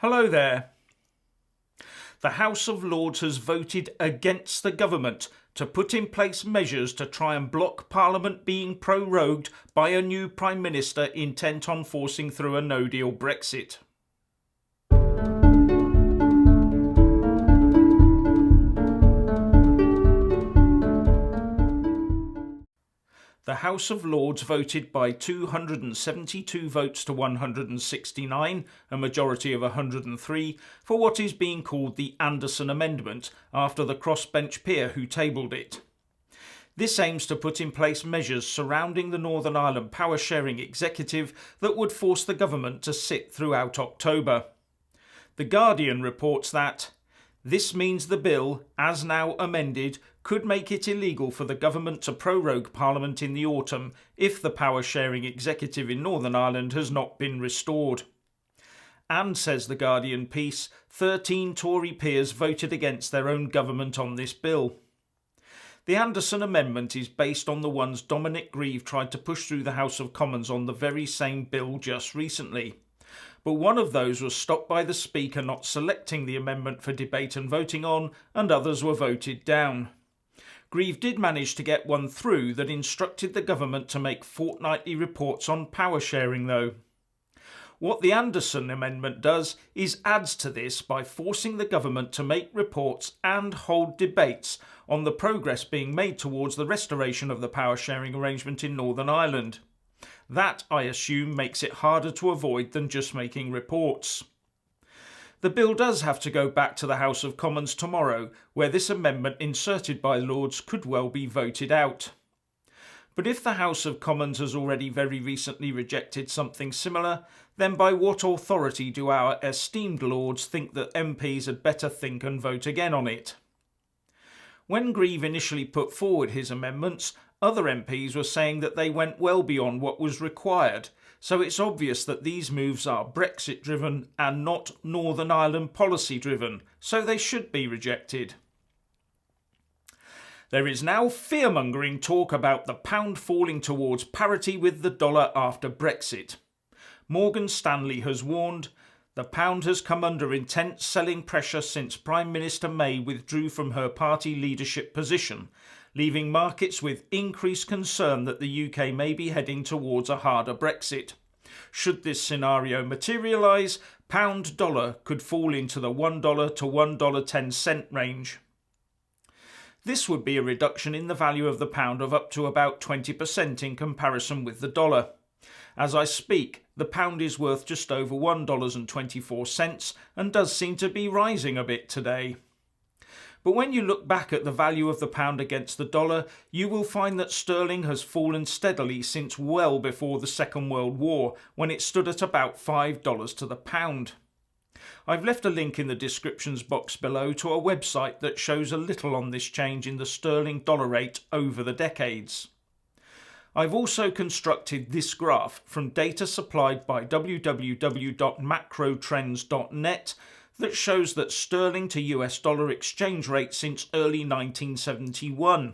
Hello there. The House of Lords has voted against the government to put in place measures to try and block Parliament being prorogued by a new Prime Minister intent on forcing through a no-deal Brexit. The House of Lords voted by 272 votes to 169, a majority of 103, for what is being called the Anderson Amendment, after the crossbench peer who tabled it. This aims to put in place measures surrounding the Northern Ireland power sharing executive that would force the government to sit throughout October. The Guardian reports that this means the bill, as now amended, could make it illegal for the government to prorogue Parliament in the autumn if the power-sharing executive in Northern Ireland has not been restored. And, says the Guardian piece, 13 Tory peers voted against their own government on this bill. The Anderson Amendment is based on the ones Dominic Grieve tried to push through the House of Commons on the very same bill just recently. But one of those was stopped by the Speaker not selecting the amendment for debate and voting on, and others were voted down. Grieve did manage to get one through that instructed the government to make fortnightly reports on power sharing, though. What the Anderson Amendment does is adds to this by forcing the government to make reports and hold debates on the progress being made towards the restoration of the power sharing arrangement in Northern Ireland. That, I assume, makes it harder to avoid than just making reports. The bill does have to go back to the House of Commons tomorrow, where this amendment inserted by Lords could well be voted out. But if the House of Commons has already very recently rejected something similar, then by what authority do our esteemed Lords think that MPs had better think and vote again on it? When Grieve initially put forward his amendments, other MPs were saying that they went well beyond what was required, so it's obvious that these moves are Brexit-driven and not Northern Ireland policy-driven, so they should be rejected. There is now fear-mongering talk about the pound falling towards parity with the dollar after Brexit. Morgan Stanley has warned, the pound has come under intense selling pressure since Prime Minister May withdrew from her party leadership position, leaving markets with increased concern that the UK may be heading towards a harder Brexit. Should this scenario materialise, pound-dollar could fall into the $1 to $1.10 range. This would be a reduction in the value of the pound of up to about 20% in comparison with the dollar. As I speak, the pound is worth just over $1.24 and does seem to be rising a bit today. But when you look back at the value of the pound against the dollar, you will find that sterling has fallen steadily since well before the Second World War, when it stood at about $5 to the pound. I've left a link in the descriptions box below to a website that shows a little on this change in the sterling-dollar rate over the decades. I've also constructed this graph from data supplied by www.macrotrends.net that shows that sterling to US dollar exchange rate since early 1971.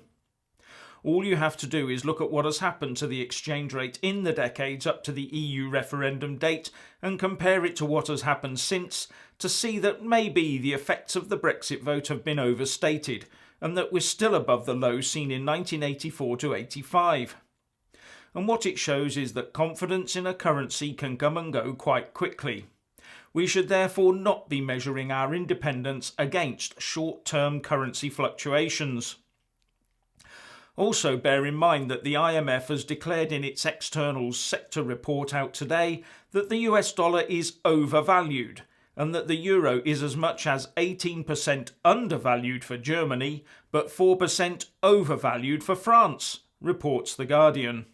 All you have to do is look at what has happened to the exchange rate in the decades up to the EU referendum date and compare it to what has happened since to see that maybe the effects of the Brexit vote have been overstated and that we're still above the low seen in 1984 to 85. And what it shows is that confidence in a currency can come and go quite quickly. We should therefore not be measuring our independence against short-term currency fluctuations. Also bear in mind that the IMF has declared in its externals sector report out today that the US dollar is overvalued and that the euro is as much as 18% undervalued for Germany but 4% overvalued for France, reports The Guardian.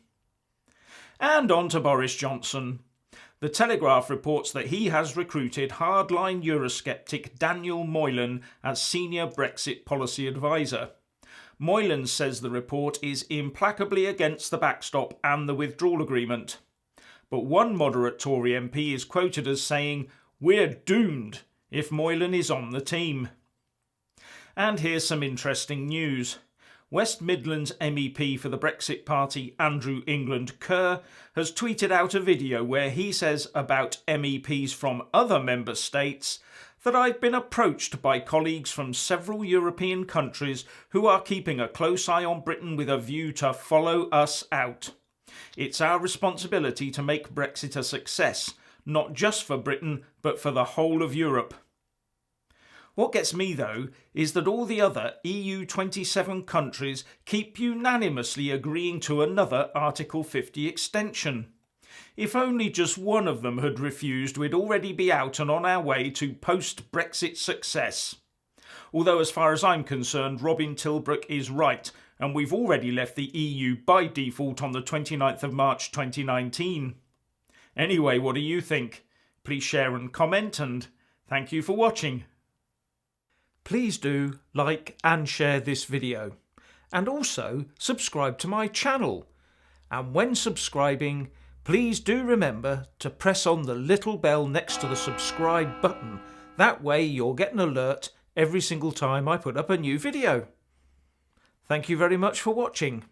And on to Boris Johnson. The Telegraph reports that he has recruited hardline Eurosceptic Daniel Moylan as senior Brexit policy advisor. Moylan says the report is implacably against the backstop and the withdrawal agreement. But one moderate Tory MP is quoted as saying, "We're doomed if Moylan is on the team." And here's some interesting news. West Midlands MEP for the Brexit Party Andrew England Kerr has tweeted out a video where he says about MEPs from other member states that I've been approached by colleagues from several European countries who are keeping a close eye on Britain with a view to follow us out. It's our responsibility to make Brexit a success, not just for Britain, but for the whole of Europe. What gets me, though, is that all the other EU 27 countries keep unanimously agreeing to another Article 50 extension. If only just one of them had refused, we'd already be out and on our way to post-Brexit success. Although as far as I'm concerned, Robin Tilbrook is right, and we've already left the EU by default on the 29th of March 2019. Anyway, what do you think? Please share and comment, and thank you for watching. Please do like and share this video, and also subscribe to my channel. And when subscribing, please do remember to press on the little bell next to the subscribe button. That way you'll get an alert every single time I put up a new video. Thank you very much for watching.